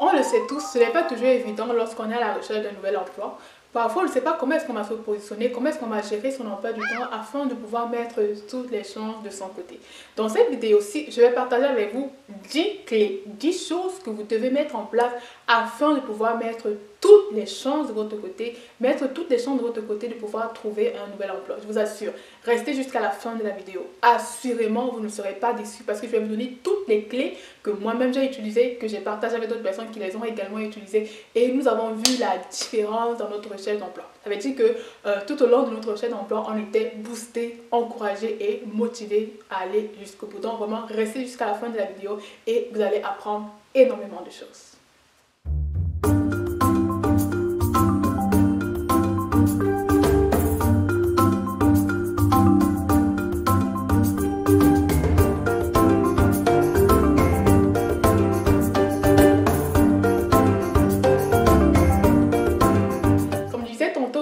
On le sait tous, ce n'est pas toujours évident lorsqu'on est à la recherche d'un nouvel emploi. Parfois, on ne sait pas comment est-ce qu'on va se positionner, comment est-ce qu'on va gérer son emploi du temps afin de pouvoir mettre toutes les chances de son côté. Dans cette vidéo-ci, je vais partager avec vous 10 clés, 10 choses que vous devez mettre en place afin de pouvoir mettre toutes les chances de votre côté, mettre toutes les chances de votre côté de pouvoir trouver un nouvel emploi. Je vous assure, restez jusqu'à la fin de la vidéo. Assurément, vous ne serez pas déçus parce que je vais vous donner toutes les clés que moi-même j'ai utilisées, que j'ai partagées avec d'autres personnes qui les ont également utilisées et nous avons vu la différence dans notre recherche d'emploi. Ça veut dire que tout au long de notre recherche d'emploi, on était boosté, encouragé et motivé à aller jusqu'au bout. Donc vraiment, restez jusqu'à la fin de la vidéo et vous allez apprendre énormément de choses.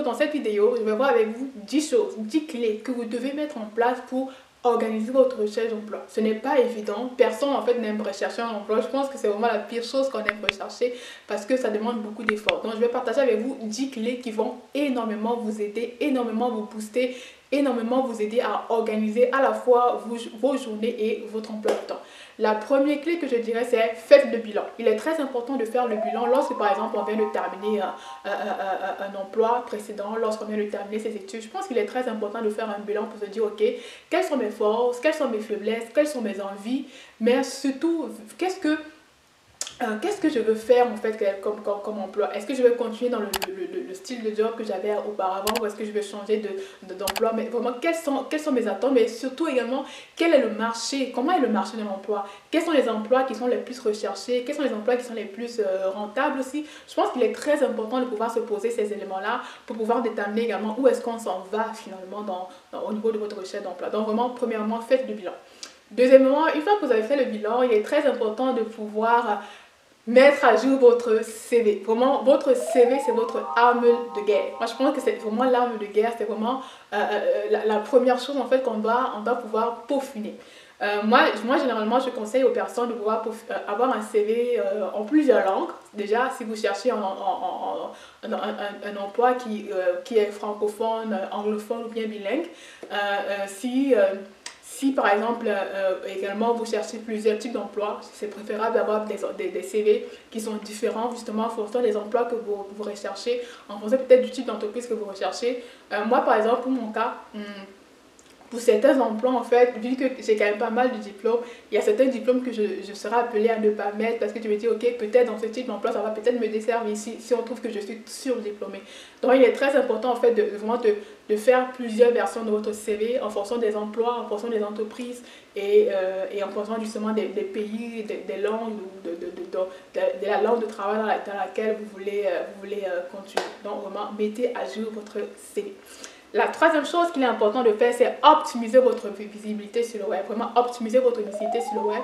Dans cette vidéo, je vais voir avec vous 10 choses, 10 clés que vous devez mettre en place pour organiser votre recherche d'emploi. Ce n'est pas évident, personne en fait n'aime rechercher un emploi. Je pense que c'est vraiment la pire chose qu'on aime rechercher parce que ça demande beaucoup d'efforts. Donc je vais partager avec vous 10 clés qui vont énormément vous aider, énormément vous booster, énormément vous aider à organiser à la fois vos journées et votre emploi du temps. La première clé que je dirais, c'est faites le bilan. Il est très important de faire le bilan lorsque par exemple on vient de terminer un emploi précédent, lorsqu'on vient de terminer ses études. Je pense qu'il est très important de faire un bilan pour se dire ok, quelles sont mes forces, quelles sont mes faiblesses, quelles sont mes envies, mais surtout qu'est-ce que je veux faire en fait comme emploi? Est-ce que je vais continuer dans le style de job que j'avais auparavant ou est-ce que je vais changer d'emploi? Mais vraiment, quelles sont mes attentes? Mais surtout également, quel est le marché? Comment est le marché de l'emploi? Quels sont les emplois qui sont les plus recherchés? Quels sont les emplois qui sont les plus rentables aussi? Je pense qu'il est très important de pouvoir se poser ces éléments-là pour pouvoir déterminer également où est-ce qu'on s'en va finalement au niveau de votre recherche d'emploi. Donc vraiment, premièrement, faites le bilan. Deuxièmement, une fois que vous avez fait le bilan, il est très important de pouvoir mettre à jour votre CV. Vraiment, votre CV, c'est votre arme de guerre. Moi, je pense que c'est vraiment l'arme de guerre. C'est vraiment la première chose en fait qu'on doit pouvoir peaufiner. Moi, généralement, je conseille aux personnes de pouvoir avoir un CV en plusieurs langues. Déjà, si vous cherchez un emploi qui est francophone, anglophone ou bien bilingue, si par exemple également vous cherchez plusieurs types d'emplois, c'est préférable d'avoir des CV qui sont différents justement en fonction des emplois que vous recherchez, en fonction peut-être du type d'entreprise que vous recherchez. Moi par exemple, pour mon cas, pour certains emplois, en fait, vu que j'ai quand même pas mal de diplômes, il y a certains diplômes que je serai appelée à ne pas mettre parce que je me dis, ok, peut-être dans ce type d'emploi, ça va peut-être me desservir si on trouve que je suis surdiplômée. Donc, il est très important, en fait, de faire plusieurs versions de votre CV en fonction des emplois, en fonction des entreprises et en fonction justement des pays, des langues, de la langue de travail dans laquelle vous voulez continuer. Donc, vraiment, mettez à jour votre CV. La troisième chose qu'il est important de faire, c'est optimiser votre visibilité sur le web. Vraiment optimiser votre visibilité sur le web.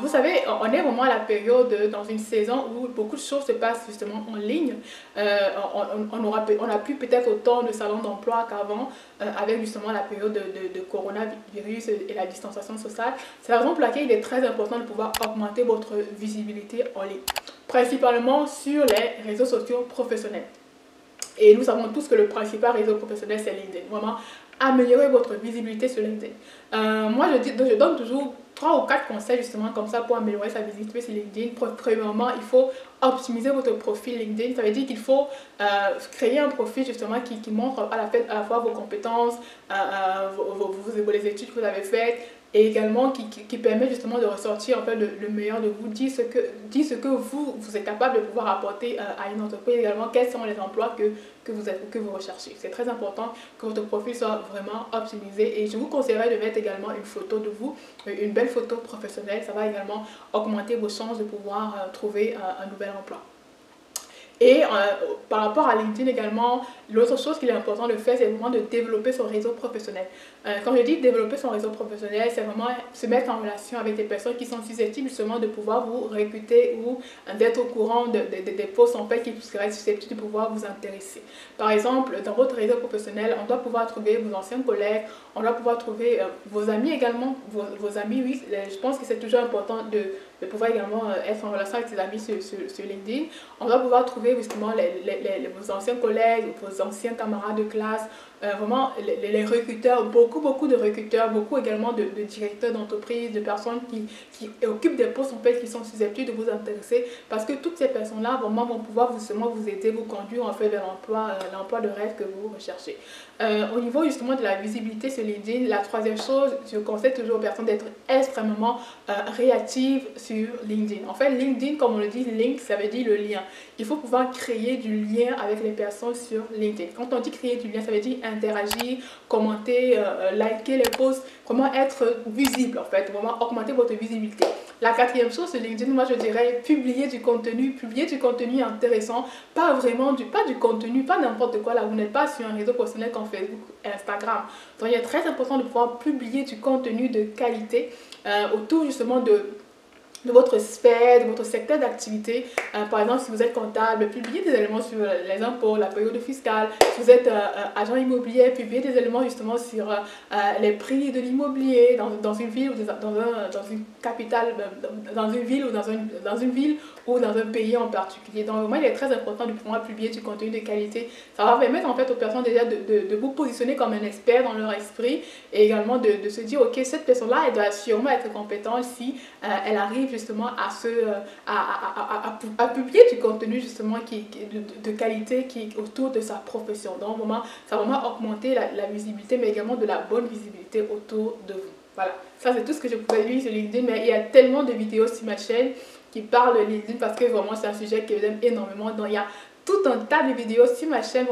Vous savez, on est vraiment à la période, dans une saison où beaucoup de choses se passent justement en ligne. On n'a plus peut-être autant de salons d'emploi qu'avant, avec justement la période de coronavirus et la distanciation sociale. C'est la raison pour laquelle il est très important de pouvoir augmenter votre visibilité en ligne. Principalement sur les réseaux sociaux professionnels. Et nous savons tous que le principal réseau professionnel, c'est LinkedIn. Vraiment, améliorer votre visibilité sur LinkedIn. Moi, je donne toujours 3 ou 4 conseils justement comme ça pour améliorer sa visibilité sur LinkedIn. Premièrement, il faut optimiser votre profil LinkedIn. Ça veut dire qu'il faut créer un profil justement qui montre à la fois vos compétences, les études que vous avez faites, et également qui permet justement de ressortir en fait le meilleur de vous, dire ce que vous êtes capable de pouvoir apporter à une entreprise, également quels sont les emplois que vous recherchez. C'est très important que votre profil soit vraiment optimisé et je vous conseillerais de mettre également une photo de vous, une belle photo professionnelle. Ça va également augmenter vos chances de pouvoir trouver un nouvel emploi. Et par rapport à LinkedIn également, l'autre chose qu'il est important de faire, c'est vraiment de développer son réseau professionnel. Quand je dis développer son réseau professionnel, c'est vraiment se mettre en relation avec des personnes qui sont susceptibles justement de pouvoir vous recruter ou d'être au courant des postes en fait qui seraient susceptibles de pouvoir vous intéresser. Par exemple, dans votre réseau professionnel, on doit pouvoir trouver vos anciens collègues, on doit pouvoir trouver vos amis également, vos amis, oui, je pense que c'est toujours important de de pouvoir également être en relation avec ses amis sur LinkedIn. On va pouvoir trouver justement vos anciens collègues, vos anciens camarades de classe, vraiment les recruteurs, beaucoup de recruteurs, beaucoup également de directeurs d'entreprise, de personnes qui occupent des postes en fait qui sont susceptibles de vous intéresser, parce que toutes ces personnes-là vraiment vont pouvoir justement vous aider, vous conduire en fait vers l'emploi de rêve que vous recherchez. Au niveau justement de la visibilité sur LinkedIn, la troisième chose, je conseille toujours aux personnes d'être extrêmement réactives sur LinkedIn. En fait, LinkedIn, comme on le dit, link, ça veut dire le lien. Il faut pouvoir créer du lien avec les personnes sur LinkedIn. Quand on dit créer du lien, ça veut dire interagir, commenter, liker les posts, comment être visible en fait, vraiment augmenter votre visibilité. La quatrième chose sur LinkedIn, moi je dirais publier du contenu intéressant, pas du contenu, pas n'importe quoi. Là, vous n'êtes pas sur un réseau professionnel comme Facebook, Instagram. Donc il est très important de pouvoir publier du contenu de qualité autour justement de votre sphère, de votre secteur d'activité. Par exemple, si vous êtes comptable, publiez des éléments sur les impôts, la période fiscale. Si vous êtes agent immobilier, publiez des éléments justement sur les prix de l'immobilier dans une ville ou dans une capitale, dans une ville ou dans un pays en particulier. Donc, vraiment, il est très important de pouvoir publier du contenu de qualité. Ça va permettre en fait aux personnes déjà de vous positionner comme un expert dans leur esprit et également de se dire, ok, cette personne-là, elle doit sûrement être compétente si elle arrive justement à publier du contenu justement de qualité autour de sa profession. Donc vraiment, ça va vraiment augmenter la visibilité, mais également de la bonne visibilité autour de vous. Voilà, ça c'est tout ce que je pouvais dire sur LinkedIn, mais il y a tellement de vidéos sur ma chaîne qui parlent de LinkedIn parce que vraiment c'est un sujet que j'aime énormément. Donc il y a tout un tas de vidéos sur ma chaîne,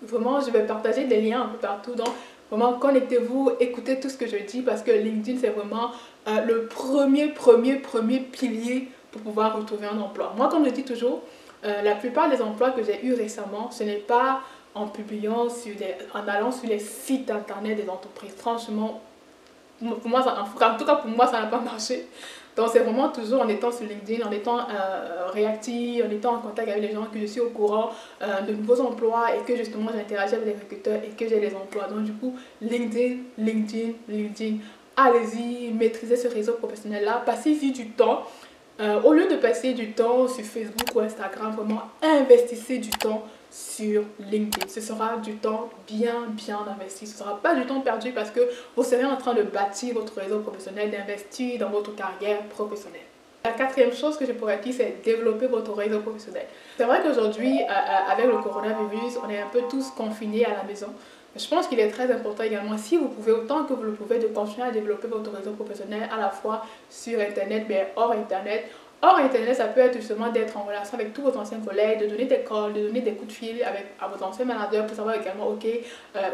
vraiment je vais partager des liens un peu partout. Donc vraiment, connectez-vous, écoutez tout ce que je dis parce que LinkedIn, c'est vraiment le premier pilier pour pouvoir retrouver un emploi. Moi, comme je dis toujours, la plupart des emplois que j'ai eus récemment, ce n'est pas en publiant, en allant sur les sites internet des entreprises. Franchement, pour moi, en tout cas pour moi, ça n'a pas marché. Donc c'est vraiment toujours en étant sur LinkedIn, en étant réactif, en étant en contact avec les gens que je suis au courant de nouveaux emplois et que justement j'interagis avec les recruteurs et que j'ai les emplois. Donc du coup, LinkedIn, allez-y, maîtrisez ce réseau professionnel-là, passez-y du temps. Au lieu de passer du temps sur Facebook ou Instagram, vraiment investissez du temps sur LinkedIn. Ce sera du temps bien investi. Ce ne sera pas du temps perdu parce que vous serez en train de bâtir votre réseau professionnel, d'investir dans votre carrière professionnelle. La quatrième chose que je pourrais dire, c'est développer votre réseau professionnel. C'est vrai qu'aujourd'hui, avec le coronavirus, on est un peu tous confinés à la maison. Je pense qu'il est très important également, si vous pouvez, autant que vous le pouvez, de continuer à développer votre réseau professionnel à la fois sur Internet, mais hors Internet. Hors Internet, ça peut être justement d'être en relation avec tous vos anciens collègues, de donner des calls, de donner des coups de fil à vos anciens managers pour savoir également, ok,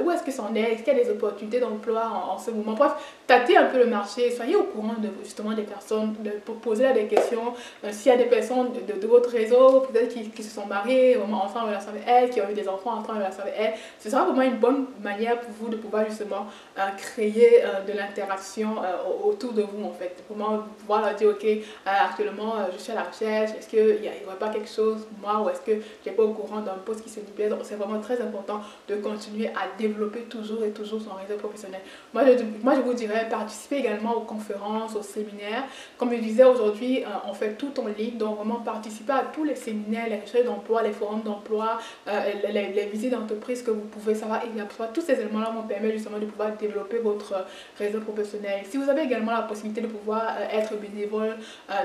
où est-ce que c'en est, est-ce qu'il y a des opportunités d'emploi en ce moment. Bref, tâtez un peu le marché, soyez au courant justement des personnes, pour poser là des questions. S'il y a des personnes de votre réseau, peut-être qui se sont mariées, vraiment entrant en relation avec elles, qui ont eu des enfants entrant en relation avec elles, ce sera vraiment une bonne manière pour vous de pouvoir justement créer de l'interaction autour de vous en fait. Pour pouvoir leur dire, ok, actuellement, je suis à la recherche, est-ce qu'il n'y aurait pas quelque chose, moi, ou est-ce que je n'ai pas au courant d'un poste qui se libère. Donc c'est vraiment très important de continuer à développer toujours son réseau professionnel. Moi je vous dirais, participez également aux conférences, aux séminaires. Comme je disais aujourd'hui, on fait tout en ligne, donc vraiment participez à tous les séminaires, les recherches d'emploi, les forums d'emploi, les visites d'entreprise que vous pouvez savoir. Tous ces éléments-là vont permettre justement de pouvoir développer votre réseau professionnel. Si vous avez également la possibilité de pouvoir être bénévole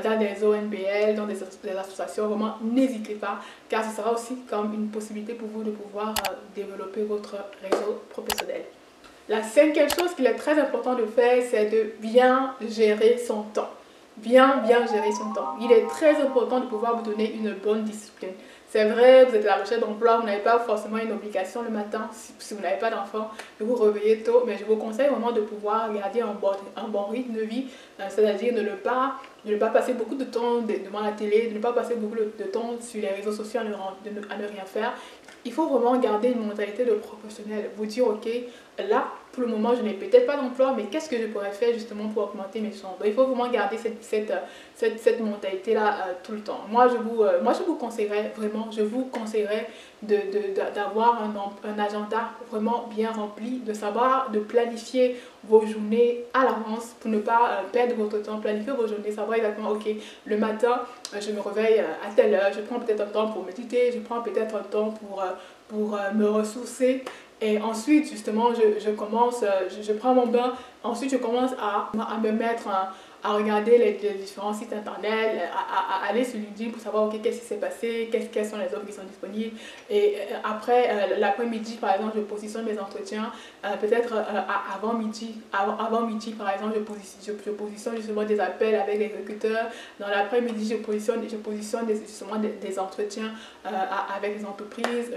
dans des ONBL, dans des associations, vraiment n'hésitez pas, car ce sera aussi comme une possibilité pour vous de pouvoir développer votre réseau professionnel. La cinquième chose qu'il est très important de faire, c'est de bien gérer son temps. Bien gérer son temps. Il est très important de pouvoir vous donner une bonne discipline. C'est vrai, vous êtes à la recherche d'emploi, vous n'avez pas forcément une obligation le matin, si vous n'avez pas d'enfant, de vous réveiller tôt, mais je vous conseille vraiment de pouvoir garder un bon rythme de vie, c'est-à-dire de ne pas passer beaucoup de temps devant la télé, de ne pas passer beaucoup de temps sur les réseaux sociaux à ne rien faire. Il faut vraiment garder une mentalité de professionnel, vous dire, ok, là, pour le moment, je n'ai peut-être pas d'emploi, mais qu'est-ce que je pourrais faire justement pour augmenter mes chances? Donc, il faut vraiment garder cette mentalité-là tout le temps. Moi, je vous conseillerais vraiment vraiment, je vous conseillerais d'avoir un agenda vraiment bien rempli, de planifier vos journées à l'avance pour ne pas perdre votre temps, planifier vos journées, savoir exactement, ok, le matin, je me réveille à telle heure, je prends peut-être un temps pour méditer, je prends peut-être un temps pour me ressourcer. Et ensuite, justement, je prends mon bain. Ensuite, je commence à me mettre à regarder les différents sites internet, à aller sur LinkedIn pour savoir ok, qu'est-ce qui s'est passé, quelles sont les offres qui sont disponibles. Et après, l'après-midi, par exemple, je positionne mes entretiens. Peut-être avant midi, par exemple, je positionne justement des appels avec les recruteurs. Dans l'après-midi, je positionne justement des entretiens avec les entreprises.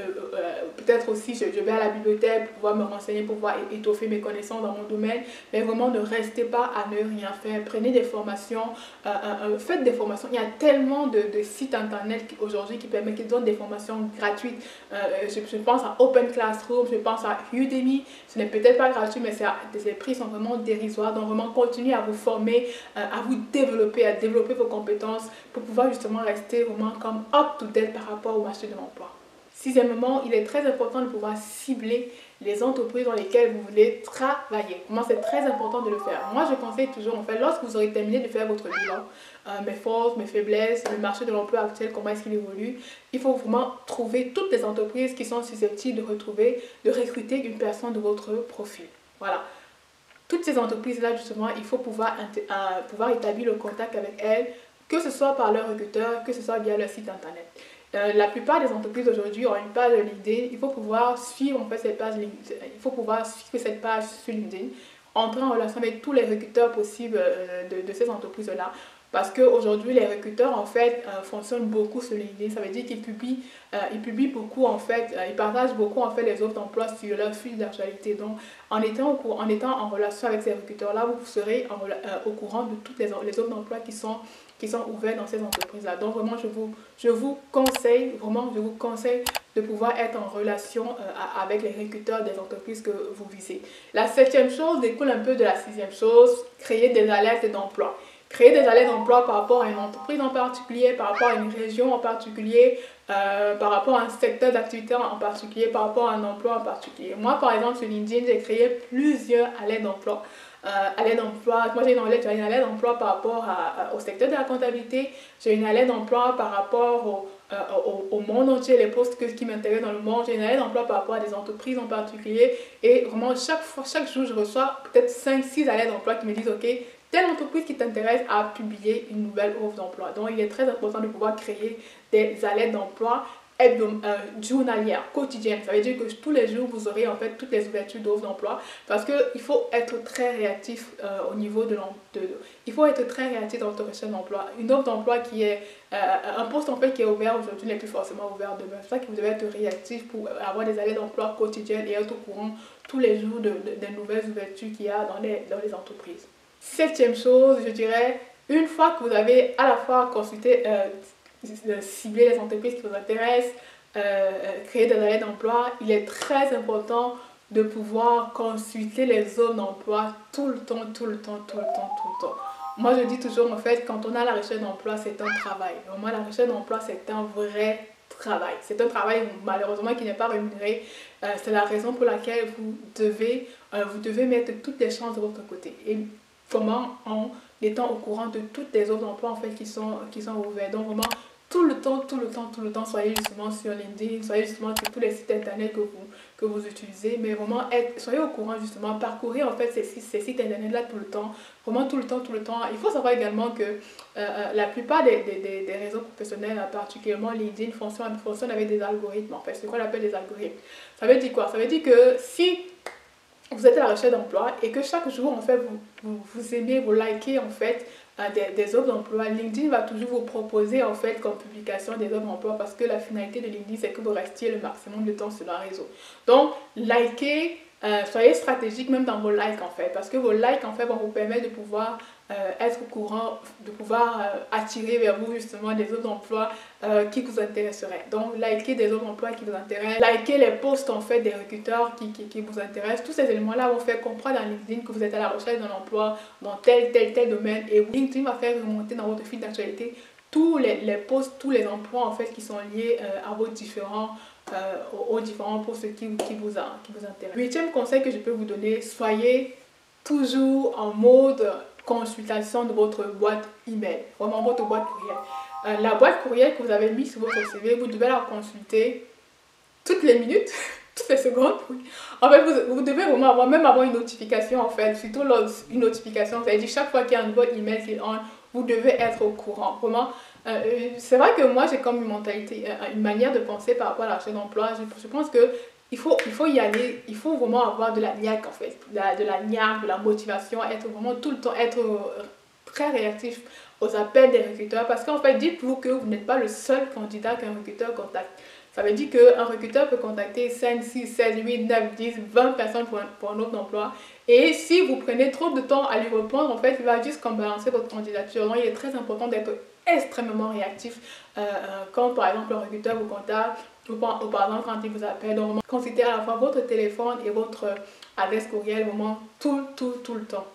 Peut-être aussi, je vais à la bibliothèque pour pouvoir me renseigner, pour pouvoir étoffer mes connaissances dans mon domaine. Mais vraiment, ne restez pas à ne rien faire. Prenez des formations, faites des formations. Il y a tellement de sites internet aujourd'hui qui donnent des formations gratuites. Je pense à Open Classroom, je pense à Udemy. Ce n'est peut-être pas gratuit, mais les prix sont vraiment dérisoires. Donc vraiment, continuez à vous former, à vous développer, à développer vos compétences pour pouvoir justement rester vraiment comme up-to-date par rapport au marché de l'emploi. Sixièmement, il est très important de pouvoir cibler les entreprises dans lesquelles vous voulez travailler. Moi, c'est très important de le faire. Moi, je conseille toujours, en fait, lorsque vous aurez terminé de faire votre bilan, mes forces, mes faiblesses, le marché de l'emploi actuel, comment est-ce qu'il évolue, il faut vraiment trouver toutes les entreprises qui sont susceptibles de recruter une personne de votre profil. Voilà. Toutes ces entreprises-là, justement, il faut pouvoir établir le contact avec elles, que ce soit par leur recruteur, que ce soit via leur site internet. La plupart des entreprises aujourd'hui ont une page LinkedIn. Il faut pouvoir suivre en fait cette page LinkedIn. Il faut pouvoir suivre cette page sur LinkedIn, entrer en relation avec tous les recruteurs possibles de ces entreprises-là. Parce qu'aujourd'hui, les recruteurs en fait fonctionnent beaucoup sur LinkedIn. Ça veut dire qu'ils publient beaucoup en fait, ils partagent beaucoup en fait les offres d'emploi sur leur fil d'actualité. Donc, en étant en relation avec ces recruteurs-là, vous serez au courant de toutes les offres d'emploi qui sont ouvertes dans ces entreprises-là. Donc, vraiment, je vous conseille de pouvoir être en relation avec les recruteurs des entreprises que vous visez. La septième chose découle un peu de la sixième chose, créer des alertes d'emploi. Créer des alertes d'emploi par rapport à une entreprise en particulier, par rapport à une région en particulier, par rapport à un secteur d'activité en particulier, par rapport à un emploi en particulier. Moi, par exemple, sur LinkedIn, j'ai créé plusieurs alertes d'emploi. Moi j'ai une alerte d'emploi par rapport au secteur de la comptabilité, j'ai une alerte d'emploi par rapport au monde entier, les postes qui m'intéressent dans le monde, j'ai une alerte d'emploi par rapport à des entreprises en particulier et vraiment chaque jour je reçois peut-être 5-6 alertes d'emploi qui me disent ok, telle entreprise qui t'intéresse a publié une nouvelle offre d'emploi. Donc il est très important de pouvoir créer des alertes d'emploi journalière, quotidienne. Ça veut dire que tous les jours, vous aurez en fait toutes les ouvertures d'offres d'emploi parce qu'il faut être très réactif au niveau il faut être très réactif dans votre recherche d'emploi. Une offre d'emploi qui est un poste en fait qui est ouvert aujourd'hui n'est plus forcément ouvert demain. C'est ça que vous devez être réactif pour avoir des alertes d'emploi quotidiennes et être au courant tous les jours des nouvelles ouvertures qu'il y a dans les entreprises. Septième chose, je dirais, une fois que vous avez à la fois consulté cibler les entreprises qui vous intéressent, créer des alertes d'emploi, il est très important de pouvoir consulter les offres d'emploi tout le temps. Moi, je dis toujours, en fait, quand on a la recherche d'emploi, c'est un travail. Vraiment, la recherche d'emploi, c'est un vrai travail. C'est un travail, malheureusement, qui n'est pas rémunéré. C'est la raison pour laquelle vous devez mettre toutes les chances de votre côté. Et comment en étant au courant de toutes les offres d'emploi en fait qui sont ouvertes. Donc vraiment tout le temps, soyez justement sur LinkedIn, soyez justement sur tous les sites internet que vous utilisez, mais vraiment soyez au courant justement, parcourez en fait ces sites internet là tout le temps, vraiment tout le temps. Il faut savoir également que la plupart des réseaux professionnels, particulièrement LinkedIn, fonctionnent avec des algorithmes en fait, c'est quoi on appelle des algorithmes. Ça veut dire quoi? Ça veut dire que si vous êtes à la recherche d'emploi et que chaque jour en fait vous aimez, vous likez en fait des offres d'emploi, LinkedIn va toujours vous proposer en fait comme publication des offres d'emploi parce que la finalité de LinkedIn c'est que vous restiez le maximum de temps sur le réseau. Donc likez, soyez stratégique même dans vos likes en fait parce que vos likes en fait vont vous permettre de pouvoir être au courant, de pouvoir attirer vers vous justement des offres d'emploi qui vous intéresseraient. Donc likez des offres d'emploi qui vous intéressent, likez les posts en fait des recruteurs qui vous intéressent. Tous ces éléments là vont faire comprendre à LinkedIn que vous êtes à la recherche d'un emploi dans tel domaine et LinkedIn va faire remonter dans votre fil d'actualité les postes, tous les emplois en fait qui sont liés à vos aux différents postes qui vous intéressent. Huitième conseil que je peux vous donner, soyez toujours en mode consultation de votre boîte email, vraiment votre boîte courriel. La boîte courriel que vous avez mise sur votre CV, vous devez la consulter toutes les minutes, toutes les secondes. Oui. En fait, vous devez vraiment avoir une notification en fait, surtout une notification, ça veut dire chaque fois qu'il y a un nouveau email qui entre, vous devez être au courant. Vraiment, c'est vrai que moi j'ai comme une mentalité, une manière de penser par rapport à la recherche d'emploi. Je pense que il faut y aller, il faut vraiment avoir de la niaque en fait, de la niaque, de la motivation, être vraiment tout le temps, être très réactif aux appels des recruteurs parce qu'en fait, dites-vous que vous n'êtes pas le seul candidat qu'un recruteur contacte. Ça veut dire qu'un recruteur peut contacter 5, 6, 7, 8, 9, 10, 20 personnes pour un autre emploi. Et si vous prenez trop de temps à lui répondre, en fait, il va juste comme balancer votre candidature. Donc, il est très important d'être extrêmement réactif quand, par exemple, le recruteur vous contacte ou par exemple, quand il vous appelle. Donc, consultez à la fois votre téléphone et votre adresse courriel vraiment tout le temps.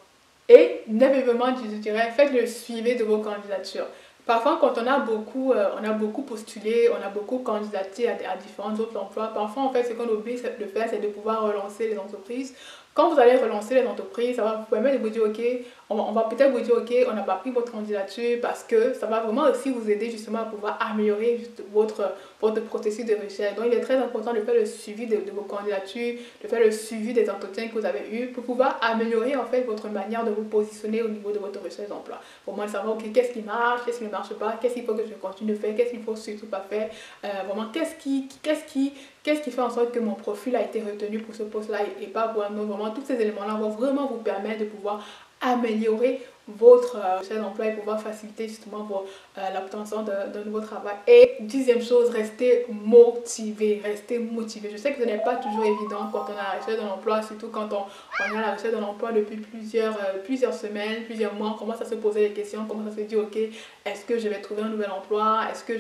Et inévitablement, je dirais, faites le suivi de vos candidatures. Parfois, quand on a beaucoup postulé, on a beaucoup candidaté à différents autres emplois, parfois, en fait, ce qu'on oublie de faire, c'est de pouvoir relancer les entreprises. Quand vous allez relancer les entreprises, ça va vous permettre de vous dire, ok, on va peut-être vous dire, ok, on n'a pas pris votre candidature parce que ça va vraiment aussi vous aider justement à pouvoir améliorer votre processus de recherche. Donc, il est très important de faire le suivi de vos candidatures, de faire le suivi des entretiens que vous avez eus pour pouvoir améliorer en fait votre manière de vous positionner au niveau de votre recherche d'emploi. Pour moi, savoir, ok, qu'est-ce qui marche, qu'est-ce qui ne marche pas, qu'est-ce qu'il faut que je continue de faire, qu'est-ce qu'il ne faut surtout pas faire, vraiment, qu'est-ce qui fait en sorte que mon profil a été retenu pour ce poste-là et pas pour un autre. Vraiment, tous ces éléments-là vont vraiment vous permettre de pouvoir améliorer votre recherche d'emploi et pouvoir faciliter justement l'obtention d'un nouveau travail. Et dixième chose, restez motivé, restez motivé. Je sais que ce n'est pas toujours évident quand on est à la recherche d'un emploi, surtout quand on est à la recherche d'un emploi depuis plusieurs semaines, plusieurs mois, on commence à se poser des questions, on commence à se dire, ok, est-ce que je vais trouver un nouvel emploi, est-ce que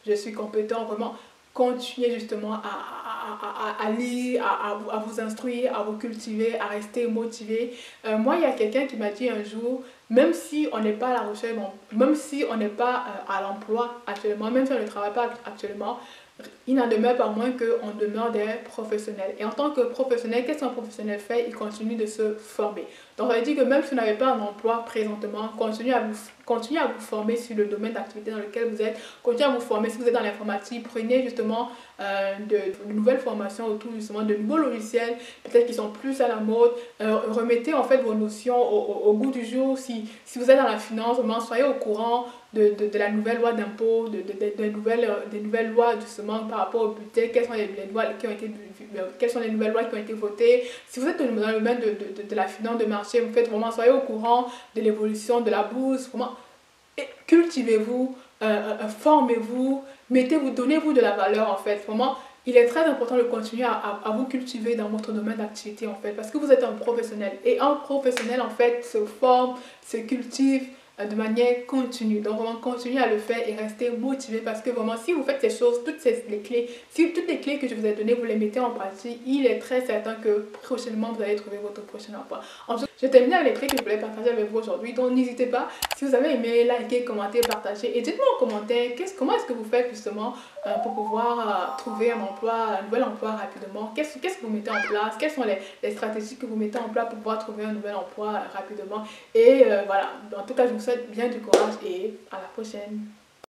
je suis compétent, vraiment. Continuez justement à lire, à vous instruire, à vous cultiver, à rester motivé. Moi, il y a quelqu'un qui m'a dit un jour, même si on n'est pas à la recherche, même si on n'est pas à l'emploi actuellement, même si on ne travaille pas actuellement, il n'en demeure pas moins qu'on demeure des professionnels. Et en tant que professionnel, qu'est-ce qu'un professionnel fait? Il continue de se former. Donc, ça veut dire que même si vous n'avez pas un emploi présentement, continuez à vous former sur le domaine d'activité dans lequel vous êtes. Continuez à vous former si vous êtes dans l'informatique. Prenez justement de nouvelles formations autour justement de nouveaux logiciels, peut-être qui sont plus à la mode. Remettez en fait vos notions au goût du jour. Si vous êtes dans la finance, vraiment, soyez au courant de la nouvelle loi d'impôt, des nouvelles lois justement par rapport au budget, quelles sont les lois qui ont été, quelles sont les nouvelles lois qui ont été votées. Si vous êtes dans le domaine de la finance de marché, vous faites vraiment, soyez au courant de l'évolution de la bourse, vraiment, cultivez-vous, formez-vous, donnez-vous de la valeur en fait, vraiment. Il est très important de continuer à vous cultiver dans votre domaine d'activité en fait, parce que vous êtes un professionnel et un professionnel en fait se forme, se cultive de manière continue. Donc vraiment continuez à le faire et restez motivé parce que vraiment si vous faites ces choses, toutes les clés que je vous ai données, vous les mettez en pratique, il est très certain que prochainement vous allez trouver votre prochain emploi. Ensuite, je termine avec les clés que je voulais partager avec vous aujourd'hui. Donc n'hésitez pas, si vous avez aimé, likez, commentez, partagez et dites-moi en commentaire comment est-ce que vous faites justement pour pouvoir trouver un nouvel emploi rapidement. Qu'est-ce que vous mettez en place? Quelles sont les stratégies que vous mettez en place pour pouvoir trouver un nouvel emploi rapidement? Et voilà, en tout cas je vous souhaite bien du courage et à la prochaine.